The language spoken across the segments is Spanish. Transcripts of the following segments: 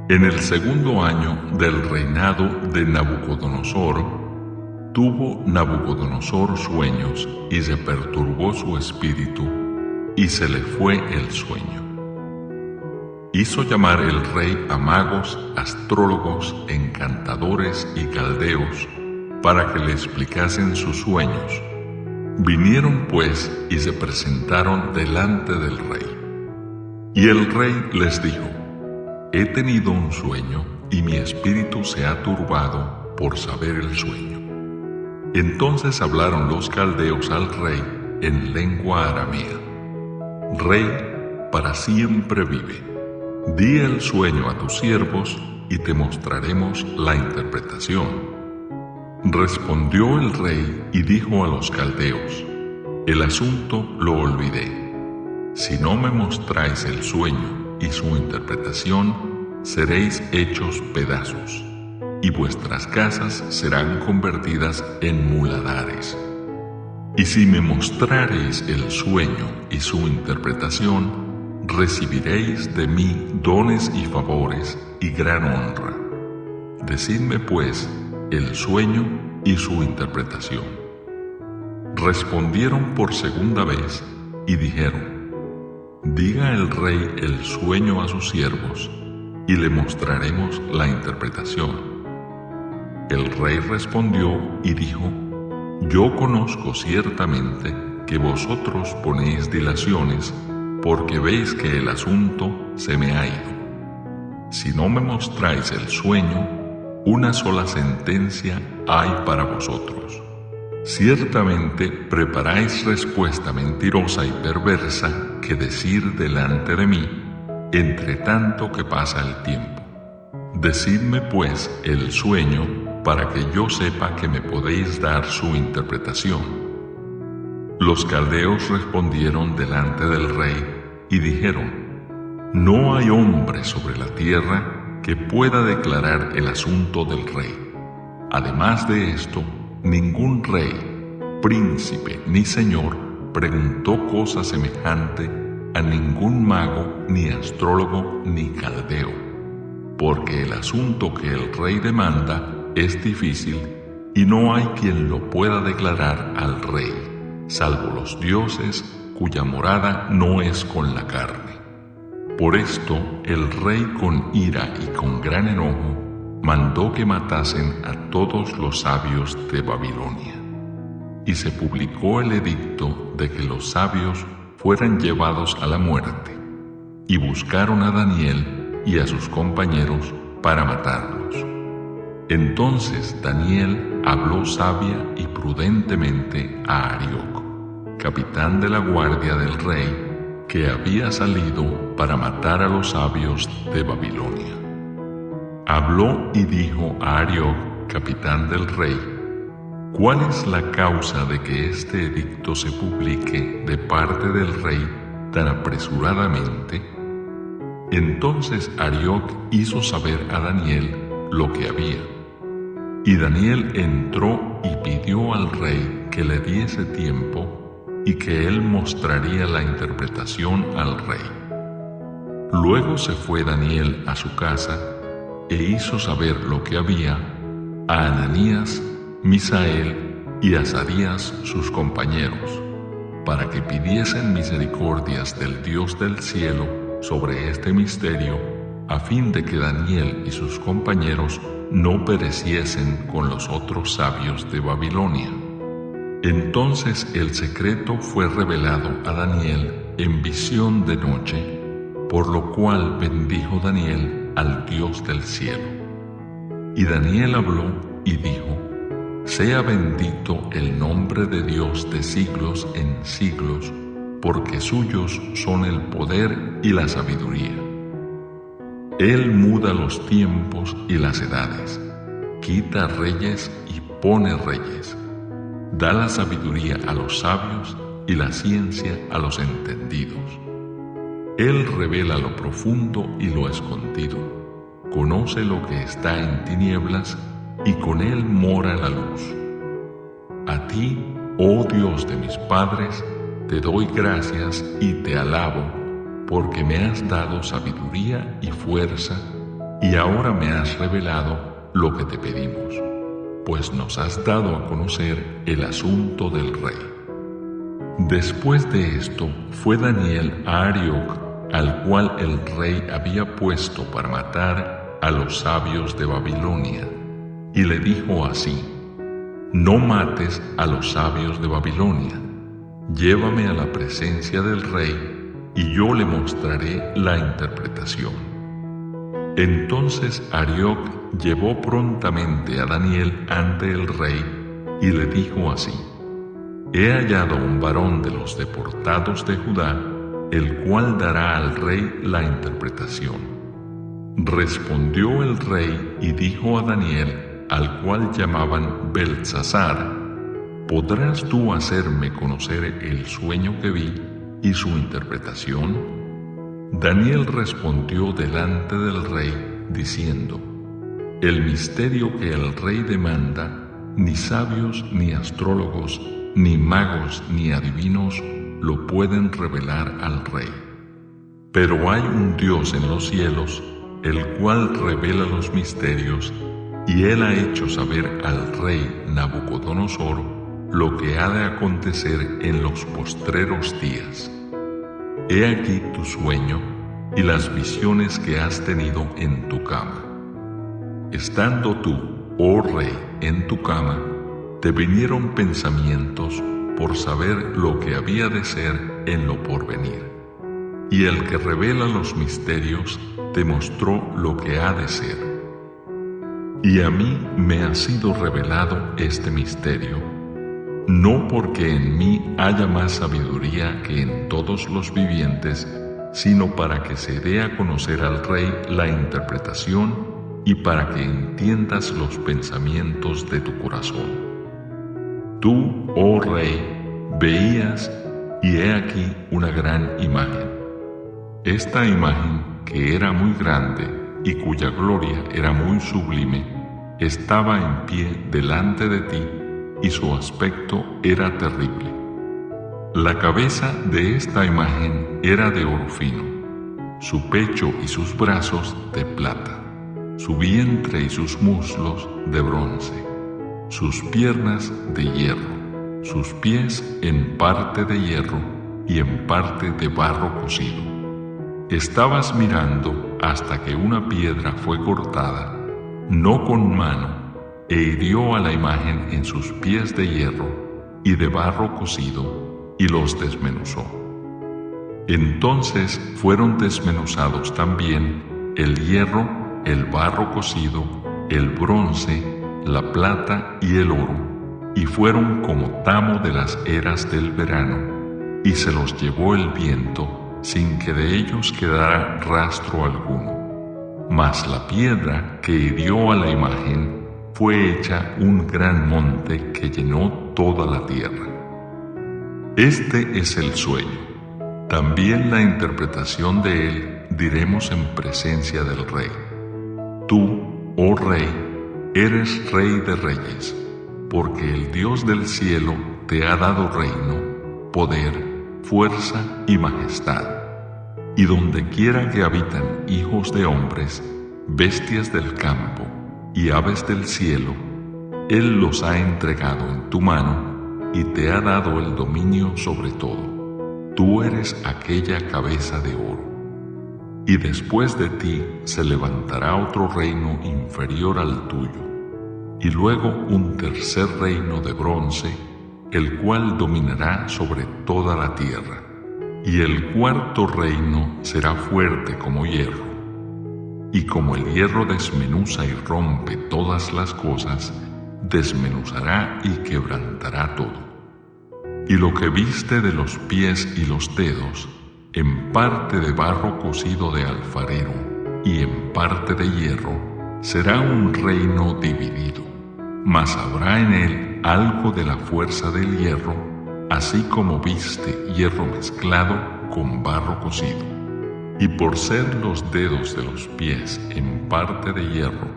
En el segundo año del reinado de Nabucodonosor, tuvo Nabucodonosor sueños y se perturbó su espíritu y se le fue el sueño. Hizo llamar el rey a magos, astrólogos, encantadores y caldeos para que le explicasen sus sueños. Vinieron pues y se presentaron delante del rey. Y el rey les dijo: He tenido un sueño y mi espíritu se ha turbado por saber el sueño. Entonces hablaron los caldeos al rey en lengua aramea: Rey, para siempre vive. Di el sueño a tus siervos y te mostraremos la interpretación. Respondió el rey y dijo a los caldeos: El asunto lo olvidé. Si no me mostráis el sueño y su interpretación, seréis hechos pedazos, y vuestras casas serán convertidas en muladares. Y si me mostrareis el sueño y su interpretación, recibiréis de mí dones y favores y gran honra. Decidme pues el sueño y su interpretación. Respondieron por segunda vez y dijeron: Diga el rey el sueño a sus siervos y le mostraremos la interpretación. El rey respondió y dijo: Yo conozco ciertamente que vosotros ponéis dilaciones porque veis que el asunto se me ha ido. Si no me mostráis el sueño, una sola sentencia hay para vosotros. Ciertamente preparáis respuesta mentirosa y perversa que decir delante de mí, entre tanto que pasa el tiempo. Decidme pues el sueño para que yo sepa que me podéis dar su interpretación. Los caldeos respondieron delante del rey y dijeron: No hay hombre sobre la tierra que pueda declarar el asunto del rey. Además de esto, ningún rey, príncipe ni señor preguntó cosa semejante a ningún mago, ni astrólogo, ni caldeo, porque el asunto que el rey demanda es difícil y no hay quien lo pueda declarar al rey, salvo los dioses cuya morada no es con la carne. Por esto el rey con ira y con gran enojo mandó que matasen a todos los sabios de Babilonia. Y se publicó el edicto de que los sabios fueran llevados a la muerte, y buscaron a Daniel y a sus compañeros para matarlos. Entonces Daniel habló sabia y prudentemente a Arioc, capitán de la guardia del rey, que había salido para matar a los sabios de Babilonia. Habló y dijo a Arioc, capitán del rey: ¿Cuál es la causa de que este edicto se publique de parte del rey tan apresuradamente? Entonces Arioc hizo saber a Daniel lo que había. Y Daniel entró y pidió al rey que le diese tiempo y que él mostraría la interpretación al rey. Luego se fue Daniel a su casa e hizo saber lo que había a Ananías, Misael y Azarías sus compañeros, para que pidiesen misericordias del Dios del cielo sobre este misterio, a fin de que Daniel y sus compañeros no pereciesen con los otros sabios de Babilonia. Entonces el secreto fue revelado a Daniel en visión de noche, por lo cual bendijo Daniel al Dios del cielo. Y Daniel habló y dijo: Sea bendito el nombre de Dios de siglos en siglos, porque suyos son el poder y la sabiduría. Él muda los tiempos y las edades, quita reyes y pone reyes. Da la sabiduría a los sabios y la ciencia a los entendidos. Él revela lo profundo y lo escondido, conoce lo que está en tinieblas y con él mora la luz. A ti, oh Dios de mis padres, te doy gracias y te alabo, porque me has dado sabiduría y fuerza, y ahora me has revelado lo que te pedimos, pues nos has dado a conocer el asunto del rey. Después de esto fue Daniel a Arioc, al cual el rey había puesto para matar a los sabios de Babilonia, y le dijo así: no mates a los sabios de Babilonia, llévame a la presencia del rey, y yo le mostraré la interpretación. Entonces Arioc llevó prontamente a Daniel ante el rey, y le dijo así: he hallado un varón de los deportados de Judá, el cual dará al rey la interpretación. Respondió el rey y dijo a Daniel, al cual llamaban Beltsasar: ¿podrás tú hacerme conocer el sueño que vi y su interpretación? Daniel respondió delante del rey, diciendo: el misterio que el rey demanda, ni sabios, ni astrólogos, ni magos, ni adivinos lo pueden revelar al rey. Pero hay un Dios en los cielos, el cual revela los misterios, y él ha hecho saber al rey Nabucodonosor lo que ha de acontecer en los postreros días. He aquí tu sueño y las visiones que has tenido en tu cama. Estando tú, oh rey, en tu cama, te vinieron pensamientos por saber lo que había de ser en lo porvenir. Y el que revela los misterios te mostró lo que ha de ser. Y a mí me ha sido revelado este misterio, no porque en mí haya más sabiduría que en todos los vivientes, sino para que se dé a conocer al rey la interpretación y para que entiendas los pensamientos de tu corazón. Tú, oh rey, veías, y he aquí una gran imagen. Esta imagen, que era muy grande y cuya gloria era muy sublime, estaba en pie delante de ti, y su aspecto era terrible. La cabeza de esta imagen era de oro fino, su pecho y sus brazos de plata, su vientre y sus muslos de bronce, sus piernas de hierro, sus pies en parte de hierro y en parte de barro cocido. Estabas mirando hasta que una piedra fue cortada, no con mano, e hirió a la imagen en sus pies de hierro y de barro cocido, y los desmenuzó. Entonces fueron desmenuzados también el hierro, el barro cocido, el bronce, la plata y el oro, y fueron como tamo de las eras del verano, y se los llevó el viento, sin que de ellos quedara rastro alguno. Mas la piedra que hirió a la imagen fue hecha un gran monte que llenó toda la tierra. Este es el sueño. También la interpretación de él diremos en presencia del rey. Tú, oh rey, eres rey de reyes, porque el Dios del cielo te ha dado reino, poder, fuerza y majestad. Y donde quiera que habitan hijos de hombres, bestias del campo y aves del cielo, Él los ha entregado en tu mano y te ha dado el dominio sobre todo. Tú eres aquella cabeza de oro. Y después de ti se levantará otro reino inferior al tuyo, y luego un tercer reino de bronce, el cual dominará sobre toda la tierra. Y el cuarto reino será fuerte como hierro. Y como el hierro desmenuza y rompe todas las cosas, desmenuzará y quebrantará todo. Y lo que viste de los pies y los dedos, en parte de barro cocido de alfarero y en parte de hierro, será un reino dividido, mas habrá en él algo de la fuerza del hierro, así como viste hierro mezclado con barro cocido. Y por ser los dedos de los pies en parte de hierro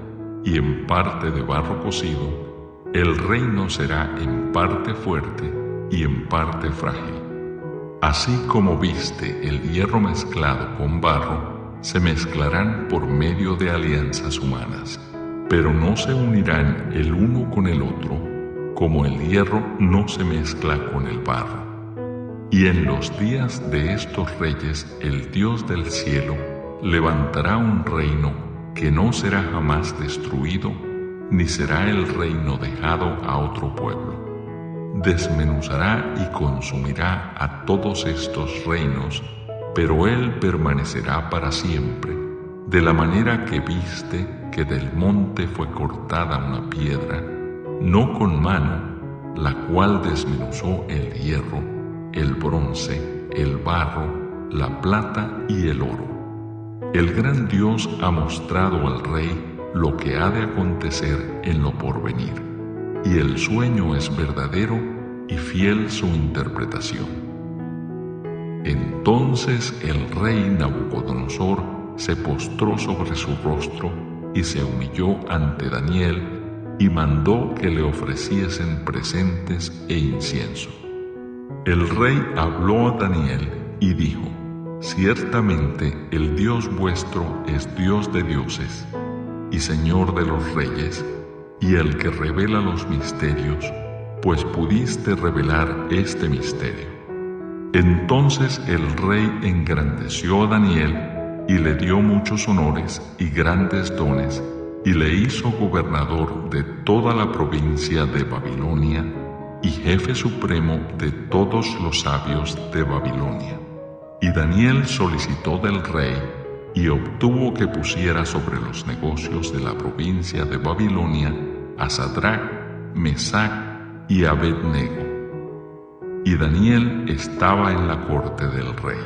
y en parte de barro cocido, el reino será en parte fuerte y en parte frágil. Así como viste el hierro mezclado con barro, se mezclarán por medio de alianzas humanas, pero no se unirán el uno con el otro, como el hierro no se mezcla con el barro. Y en los días de estos reyes el Dios del cielo levantará un reino que no será jamás destruido, ni será el reino dejado a otro pueblo. Desmenuzará y consumirá a todos estos reinos, pero él permanecerá para siempre, de la manera que viste que del monte fue cortada una piedra, no con mano, la cual desmenuzó el hierro, el bronce, el barro, la plata y el oro. El gran Dios ha mostrado al rey lo que ha de acontecer en lo porvenir, y el sueño es verdadero y fiel su interpretación. Entonces el rey Nabucodonosor se postró sobre su rostro y se humilló ante Daniel y mandó que le ofreciesen presentes e incienso. El rey habló a Daniel y dijo: Ciertamente el Dios vuestro es Dios de dioses y Señor de los reyes, y el que revela los misterios, pues pudiste revelar este misterio. Entonces el rey engrandeció a Daniel y le dio muchos honores y grandes dones, y le hizo gobernador de toda la provincia de Babilonia y jefe supremo de todos los sabios de Babilonia. Y Daniel solicitó del rey y obtuvo que pusiera sobre los negocios de la provincia de Babilonia a Sadrach, Mesach y Abed-nego. Y Daniel estaba en la corte del rey.